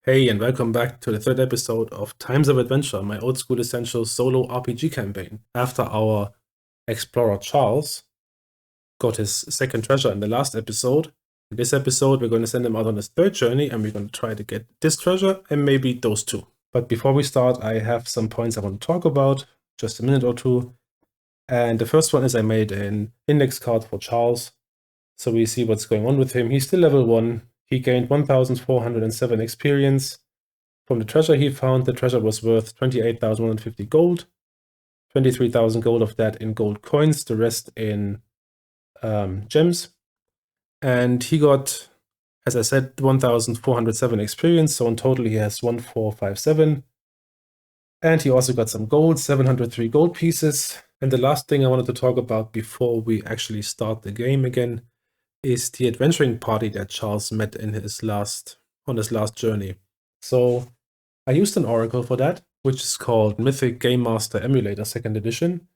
Hey, and welcome back to the third episode of Times of Adventure, my old school essential solo RPG campaign. After our explorer Charles got his second treasure in the last episode, in this episode we're going to send him out on his third journey and we're going to try to get this treasure and maybe those two. But before we start, I have some points I want to talk about, just a minute or two. And the first one is I made an index card for Charles, so we see what's going on with him. He's still level 1. He gained 1,407 experience. From the treasure he found, the treasure was worth 28,150 gold, 23,000 gold of that in gold coins, the rest in gems. And he got, as I said, 1,407 experience, so in total he has 1,457. And he also got some gold, 703 gold pieces. And the last thing I wanted to talk about before we actually start the game again is the adventuring party that Charles met on his last journey. So I used an oracle for that, which is called Mythic Game Master Emulator 2nd edition,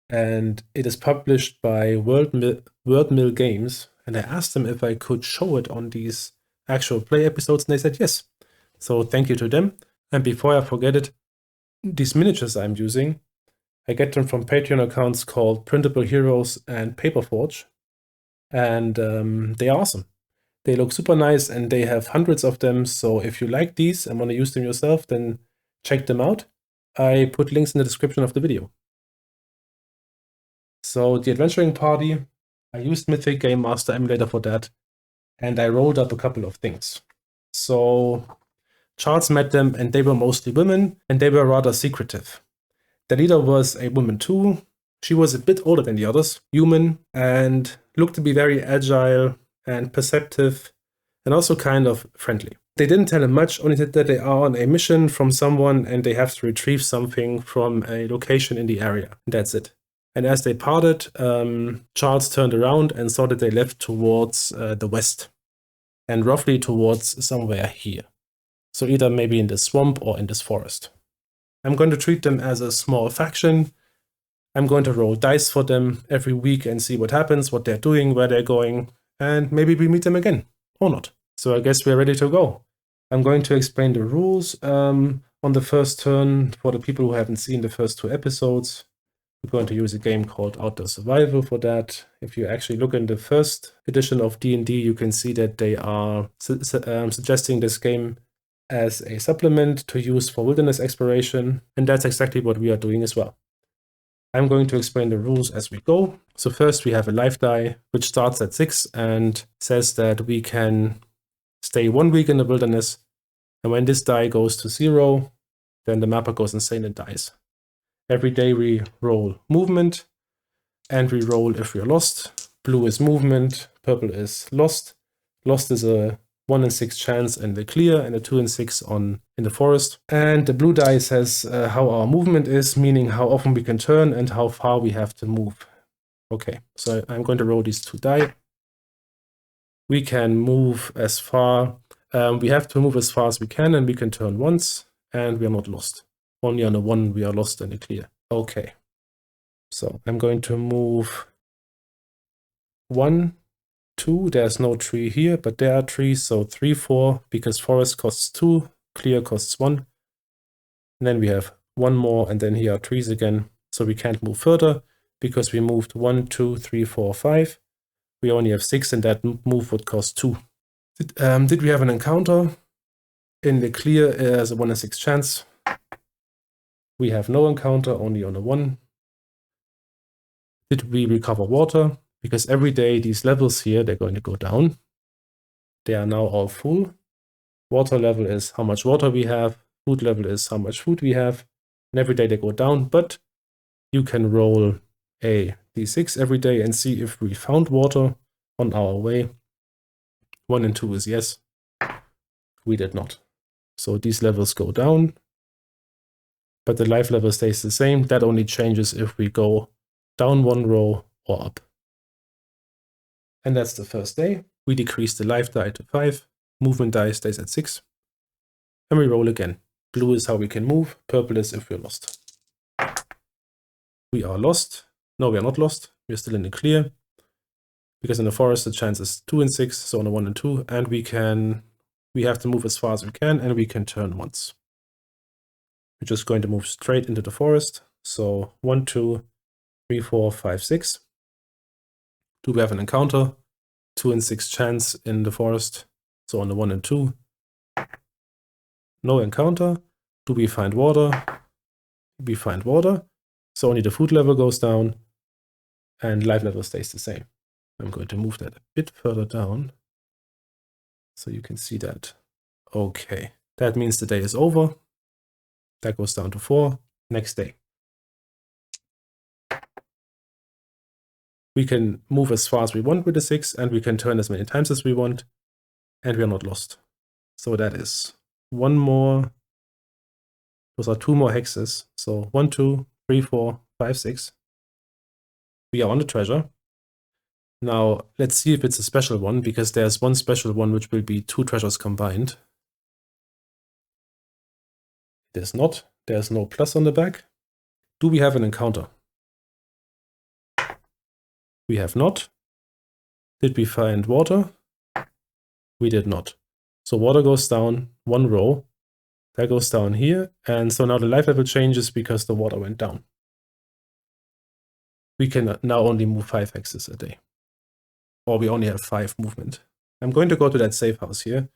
and it is published by Wordmill Games, and I asked them if I could show it on these actual play episodes, and they said yes. So thank you to them. And before I forget it, these miniatures I'm using, I get them from Patreon accounts called Printable Heroes and Paperforge, and they are awesome. They look super nice and they have hundreds of them, so if you like these and want to use them yourself, then check them out. I put links in the description of the video. So the adventuring party, I used Mythic Game Master Emulator for that, and I rolled up a couple of things. So Charles met them and they were mostly women and they were rather secretive. The leader was a woman too. She was a bit older than the others, human, and looked to be very agile and perceptive, and also kind of friendly. They didn't tell him much, only said that they are on a mission from someone and they have to retrieve something from a location in the area. That's it. And as they parted, Charles turned around and saw that they left towards the west, and roughly towards somewhere here. So either maybe in this swamp or in this forest. I'm going to treat them as a small faction. I'm going to roll dice for them every week and see what happens, what they're doing, where they're going, and maybe we meet them again, or not. So I guess we're ready to go. I'm going to explain the rules on the first turn for the people who haven't seen the first two episodes. We're going to use a game called Outdoor Survival for that. If you actually look in the first edition of D&D, you can see that they are suggesting this game as a supplement to use for wilderness exploration, and that's exactly what we are doing as well. I'm going to explain the rules as we go. So first we have a life die, which starts at 6 and says that we can stay 1 week in the wilderness. And when this die goes to 0, then the mapper goes insane and dies. Every day we roll movement, and we roll if we're lost. Blue is movement, purple is lost. Lost is a 1 in 6 chance in the clear and a 2 in 6 in the forest. And the blue die says how our movement is, meaning how often we can turn and how far we have to move. Okay, so I'm going to roll these 2 die. We can move as far, we have to move as far as we can, and we can turn once, and we are not lost. Only on a 1 we are lost in the clear. Okay, so I'm going to move 1, 2, there's no tree here, but there are trees, so 3, 4, because forest costs 2, clear costs 1. And then we have 1 more, and then here are trees again, so we can't move further, because we moved 1, 2, 3, 4, 5. We only have 6, and that move would cost 2. Did we have an encounter? In the clear, there's a 1 in 6 chance. We have no encounter, only on a 1. Did we recover water? Because every day these levels here, they're going to go down. They are now all full. Water level is how much water we have. Food level is how much food we have. And every day they go down, but you can roll a d6 every day and see if we found water on our way. 1 and 2 is yes. We did not. So these levels go down, but the life level stays the same. That only changes if we go down 1 row or up. And that's the first day. We decrease the life die to 5. Movement die stays at 6. And we roll again. Blue is how we can move. Purple is if we're lost. We are lost. No, we are not lost. We're still in the clear. Because in the forest the chance is 2 in 6, so on a 1 and 2. And we can We have to move as far as we can, and we can turn once. We're just going to move straight into the forest. So 1, 2, 3, 4, 5, 6. Do we have an encounter? 2 and 6 chance in the forest. So on the 1 and 2. No encounter. Do we find water? We find water. So only the food level goes down and life level stays the same. I'm going to move that a bit further down so you can see that. Okay, that means the day is over. That goes down to 4. Next day. We can move as far as we want with the 6, and we can turn as many times as we want, and we are not lost. So that is one more. Those are 2 more hexes. So 1, 2, 3, 4, 5, 6. We are on the treasure. Now, let's see if it's a special one, because there's one special one which will be 2 treasures combined. It is not. There's no plus on the back. Do we have an encounter? We have not. Did we find water? We did not. So water goes down 1 row. That goes down here. And so now the life level changes because the water went down. We can now only move 5 hexes a day. Or we only have 5 movement. I'm going to go to that safe house here.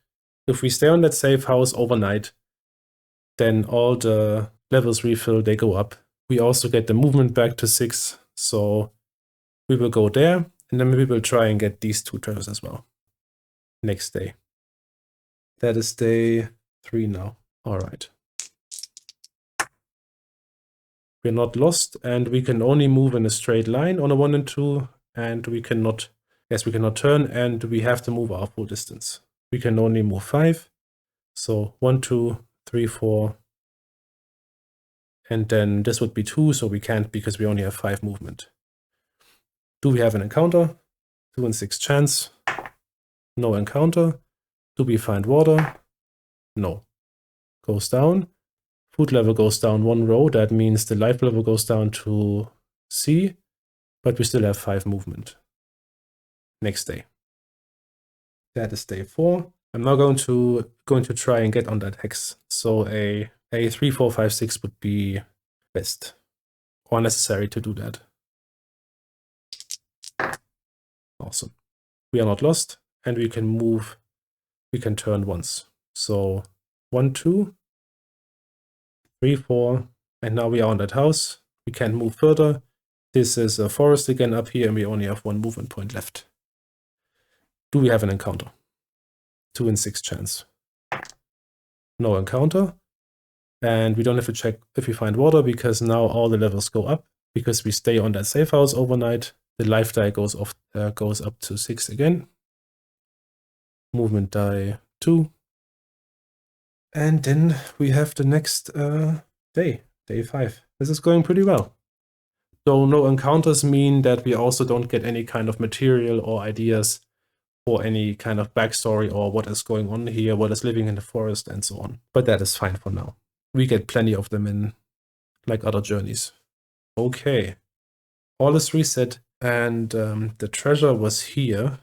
If we stay on that safe house overnight, then all the levels refill, they go up. We also get the movement back to 6. So we will go there, and then we will try and get these 2 treasures as well. Next day. That is day 3 now. All right. We're not lost, and we can only move in a straight line on a 1 and 2, and we cannot, yes, we cannot turn, and we have to move our full distance. We can only move 5. So 1, 2, 3, 4. And then this would be 2, so we can't because we only have 5 movement. Do we have an encounter? 2 and 6 chance. No encounter. Do we find water? No. Goes down. Food level goes down 1 row. That means the life level goes down to C, but we still have 5 movement. Next day. That is day 4. I'm now going to try and get on that hex. So a 3, 4, 5, 6 would be best or necessary to do that. Awesome. We are not lost, and we can move. We can turn once. So 1, 2, 3, 4, and now we are on that house. We can't move further. This is a forest again up here, and we only have 1 movement point left. Do we have an encounter? 2 and 6 chance. No encounter. And we don't have to check if we find water because now all the levels go up because we stay on that safe house overnight. The life die goes up to 6 again. Movement die 2. And then we have the next day 5. This is going pretty well. So no encounters mean that we also don't get any kind of material or ideas for any kind of backstory or what is going on here, what is living in the forest and so on. But that is fine for now. We get plenty of them in like other journeys. Okay, all is reset and the treasure was here.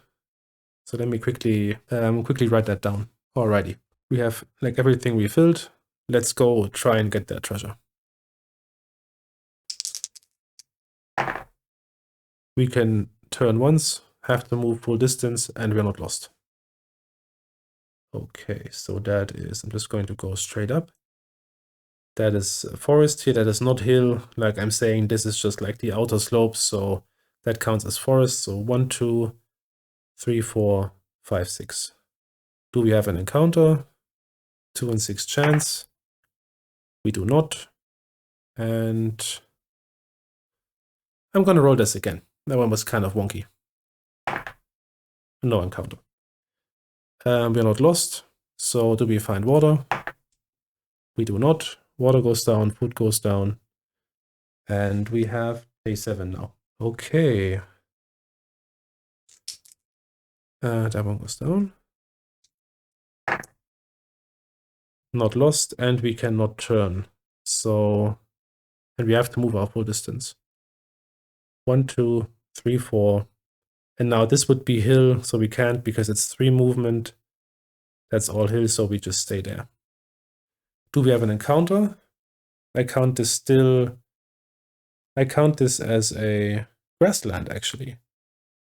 So let me quickly write that down. Alrighty, we have like everything refilled. Let's go try and get that treasure. We can turn once, have to move full distance, and we're not lost. Okay, so that is, I'm just going to go straight up. That is forest here, that is not hill. Like I'm saying, this is just like the outer slopes, so that counts as forest. So 1, 2, 3, 4, 5, 6. Do we have an encounter? 2 and 6 chance. We do not. And I'm gonna roll this again. That one was kind of wonky. No encounter. We're not lost. So do we find water? We do not. Water goes down, food goes down. And we have day 7 now. Okay. That one goes down. Not lost, and we cannot turn. So, and we have to move our full distance. 1, 2, 3, 4. And now this would be hill, so we can't because it's 3 movement. That's all hill, so we just stay there. Do we have an encounter? I count this as a grassland, actually.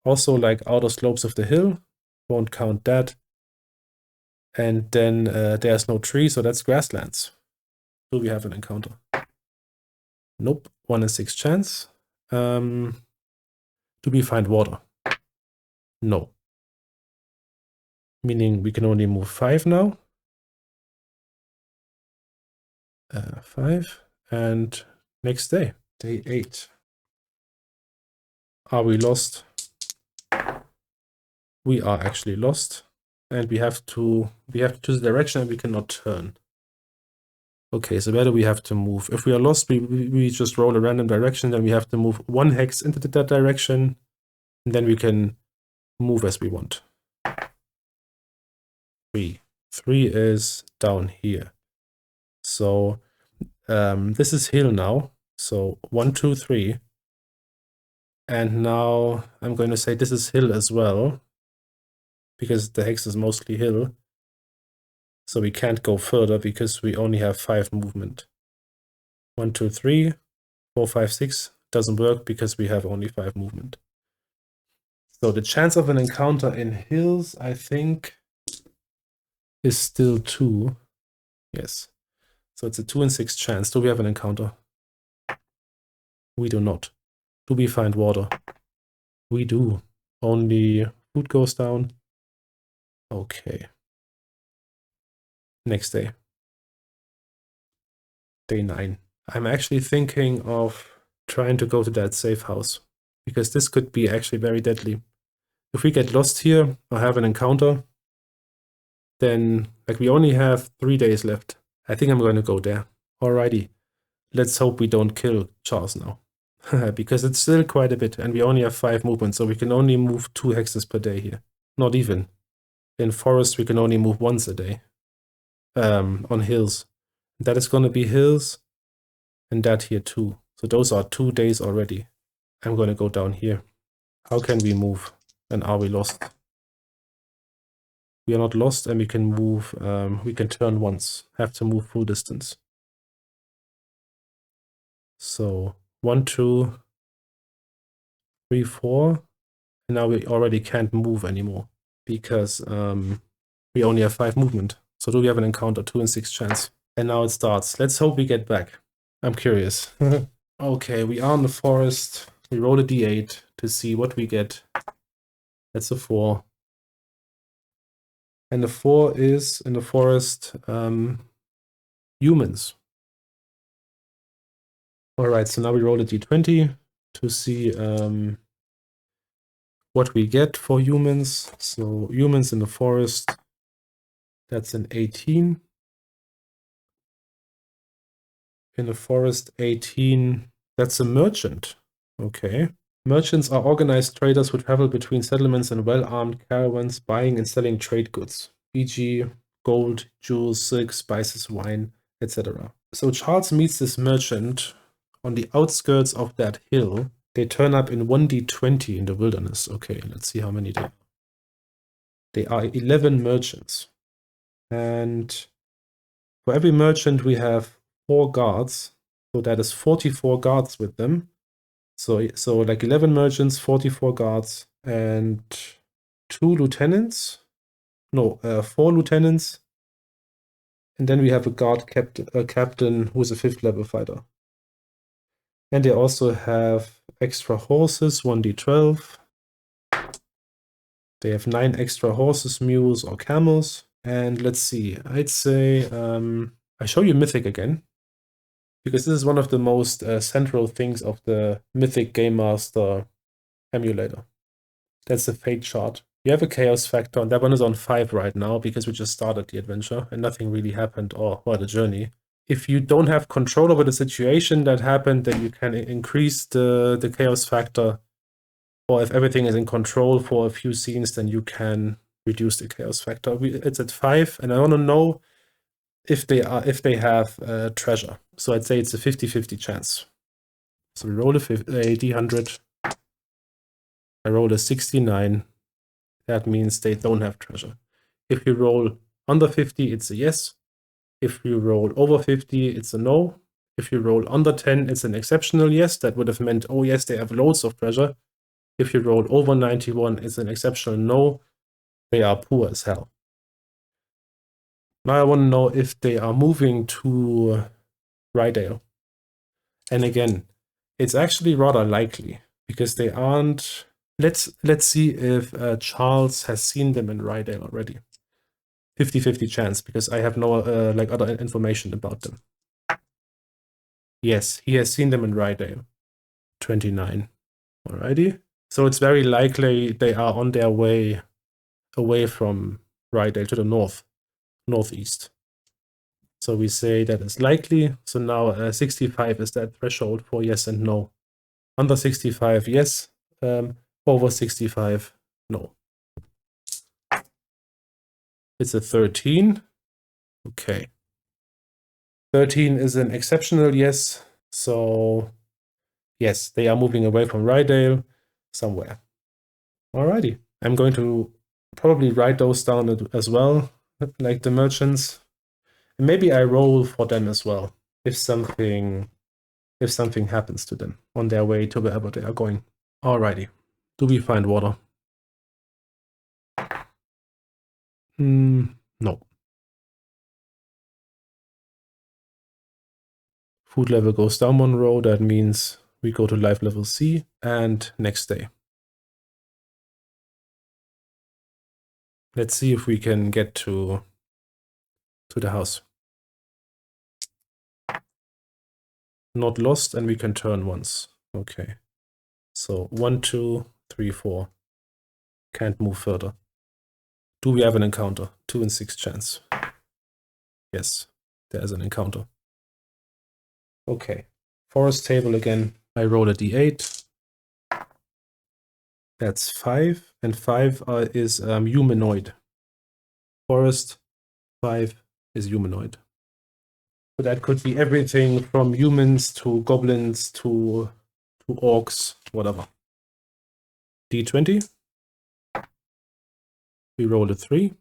Also, like outer slopes of the hill, won't count that. And then there's no tree, so that's grasslands. Do we have an encounter? Nope, 1 in 6 chance. Do we find water? No. Meaning we can only move 5 now. 5. And next day, day 8. Are we lost? We are actually lost. And we have to choose a direction and we cannot turn. Okay, so where do we have to move? If we are lost, we just roll a random direction, then we have to move 1 hex into that direction, and then we can move as we want. 3. 3 is down here. So this is hill now. So 1, 2, 3. And now I'm going to say this is hill as well, because the hex is mostly hill. So we can't go further because we only have 5 movement. 1, 2, 3, 4, 5, 6 doesn't work because we have only 5 movement. So the chance of an encounter in hills, I think, is still 2. Yes. So it's a 2 in 6 chance. Do we have an encounter? We do not. Do we find water? We do. Only food goes down. Okay. Next day. Day 9. I'm actually thinking of trying to go to that safe house, because this could be actually very deadly. If we get lost here or have an encounter, then like we only have 3 days left. I think I'm going to go there. Alrighty. Let's hope we don't kill Charles now. Because it's still quite a bit, and we only have 5 movements, so we can only move 2 hexes per day here. Not even. In forest, we can only move once a day. On hills. That is going to be hills, and that here too. So those are 2 days already. I'm going to go down here. How can we move? And are we lost? We are not lost, and we can move, we can turn once. Have to move full distance. So 1, 2, 3, 4. And now we already can't move anymore because we only have 5 movement. So do we have an encounter? 2 in 6 chance. And now it starts. Let's hope we get back. I'm curious. Okay, we are in the forest. We roll a d8 to see what we get. That's a 4. And the 4 is in the forest humans. Alright, so now we roll a d20 to see what we get for humans. So humans in the forest, that's an 18. In the forest, 18, that's a merchant. Okay. Merchants are organized traders who travel between settlements and well-armed caravans, buying and selling trade goods, e.g. gold, jewels, silk, spices, wine, etc. So Charles meets this merchant on the outskirts of that hill. They turn up in 1d20 in the wilderness. Okay, let's see how many they are. They are 11 merchants. And for every merchant, we have 4 guards. So that is 44 guards with them. So like 11 merchants, 44 guards, and 2 lieutenants. No, 4 lieutenants. And then we have a guard captain who is a 5th level fighter. And they also have extra horses, 1d12. They have 9 extra horses, mules, or camels. And let's see, I'd say I show you Mythic again, because this is one of the most central things of the Mythic Game Master emulator. That's the fate chart. You have a chaos factor, and that one is on 5 right now because we just started the adventure and nothing really happened, or the journey. If you don't have control over the situation that happened, then you can increase the chaos factor. Or if everything is in control for a few scenes, then you can reduce the chaos factor. It's at 5, and I want to know if they have treasure. So I'd say it's a 50-50 chance. So we roll a d100. I roll a 69. That means they don't have treasure. If you roll under 50, it's a yes. If you roll over 50, it's a no. If you roll under 10, it's an exceptional yes. That would have meant, oh yes, they have loads of treasure. If you roll over 91, it's an exceptional no. They are poor as hell. Now I want to know if they are moving to Rydale. And again, it's actually rather likely because they aren't. Let's see if Charles has seen them in Rydale already. 50-50 chance because I have no like other information about them. Yes, he has seen them in Rydale. 29. Alrighty. So it's very likely they are on their way away from Rydale to the northeast. So we say that is likely. So now 65 is that threshold for yes and no. Under 65, yes. Over 65, no. It's a 13. Okay. 13 is an exceptional yes. So yes, they are moving away from Rydale somewhere. Alrighty. I'm going to probably write those down as well, like the merchants. And maybe I roll for them as well if something happens to them on their way to wherever they are going. Alrighty. Do we find water? No. Food level goes down 1 row. That means we go to life level C and next day. Let's see if we can get to the house. Not lost, and we can turn once. Okay. So 1, 2, 3, 4. Can't move further. Do we have an encounter? 2 in 6 chance. Yes, there is an encounter. Okay. Forest table again. I roll a d8. That's 5. And 5 is humanoid. Forest 5 is humanoid. So that could be everything from humans to goblins to orcs, whatever. D20. We roll a 3.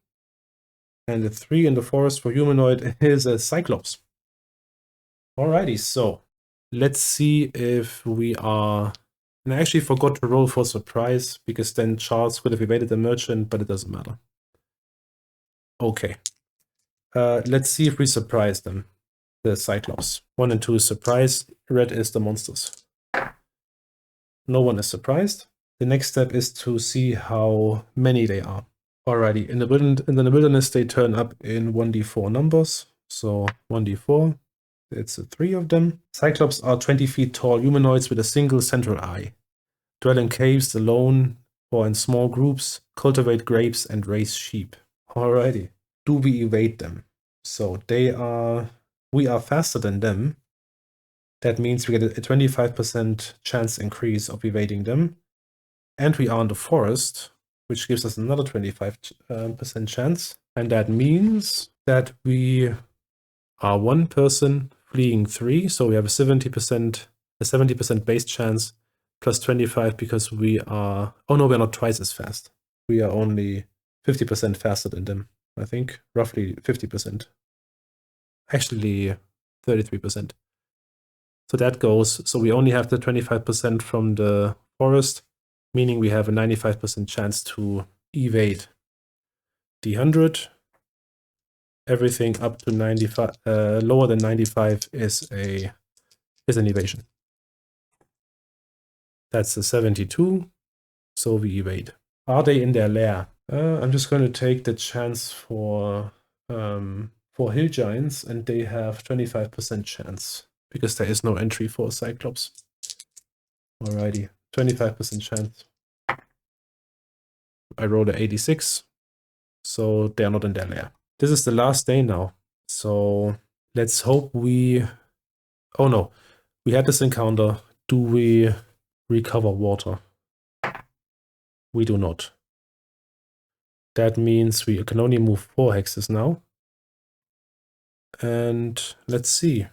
And the 3 in the forest for humanoid is a Cyclopes. Alrighty, so let's see if we are... And I actually forgot to roll for surprise because then Charles could have evaded the merchant, but it doesn't matter. Okay. Let's see if we surprise them. The Cyclops. 1 and 2 is surprise. Red is the monsters. No one is surprised. The next step is to see how many they are. Alrighty, in the wilderness they turn up in 1d4 numbers. So 1d4, it's 3 of them. Cyclops are 20 feet tall humanoids with a single central eye. Dwell in caves alone or in small groups, cultivate grapes and raise sheep. Alrighty, do we evade them? So we are faster than them. That means we get a 25% chance increase of evading them. And we are in the forest, which gives us another 25% chance. And that means that we are 1 person fleeing 3. So we have a 70% base chance plus 25 because we are... Oh no, we're not twice as fast. We are only 50% faster than them, I think. Roughly 50%. Actually, 33%. So that goes... So we only have the 25% from the forest, meaning we have a 95% chance to evade. D100. Everything up to 95, lower than 95 is an evasion. That's a 72, so we evade. Are they in their lair? I'm just going to take the chance for hill giants, and they have 25% chance because there is no entry for Cyclops. Alrighty, 25% chance. I rolled an 86, so they are not in their lair. This is the last day now, so let's hope we... Oh no, we had this encounter. Do we recover water? We do not. That means we can only move 4 hexes now. And let's see.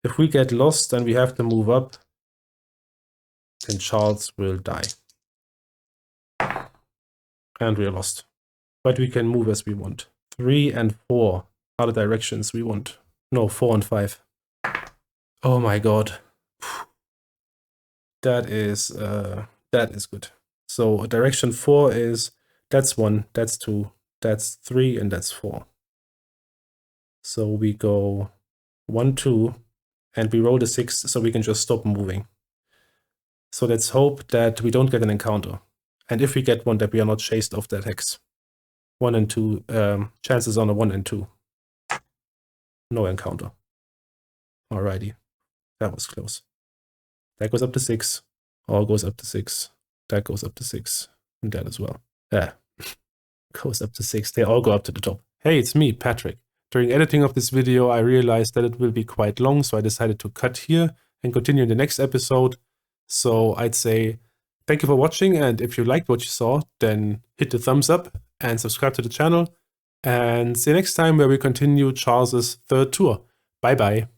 If we get lost and we have to move up, then Charles will die. And we are lost. but we can move as we want. 3 and 4 are the directions we want. No, 4 and 5. Oh my god. That is good. So direction 4 is, that's 1, that's 2, that's 3, and that's 4. So we go 1, 2, and we roll the 6 so we can just stop moving. So let's hope that we don't get an encounter. And if we get one, that we are not chased off that hex. 1 and 2, chances on a 1 and 2. No encounter. Alrighty, that was close. That goes up to 6, all goes up to 6, that goes up to 6, and that as well. Goes up to 6, they all go up to the top. Hey, it's me, Patrick. During editing of this video, I realized that it will be quite long, so I decided to cut here and continue in the next episode. So I'd say thank you for watching, and if you liked what you saw, then hit the thumbs up and subscribe to the channel. And see you next time where we continue Charles's third tour. Bye bye.